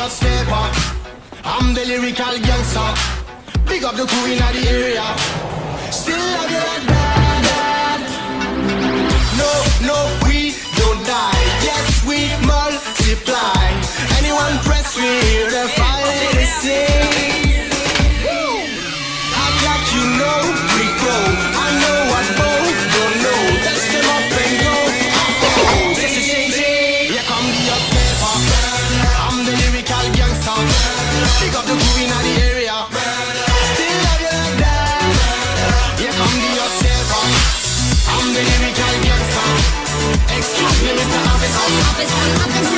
your stepper. I'm the lyrical gangster. Big up the crew in the area. Still love you like that. No, no, we don't die. Yes, we multiply. Anyone press me, the fire is sing. Act like you know we go. I know what both don't know. Touch them up and go. Oh, just a change. Here come the upstepper. I'm the lyrical gangster. Big up the crew in the area. Still love you like that. Here come the upstepper. I'm the lyrical gangster. Excuse me, Mr. Officer.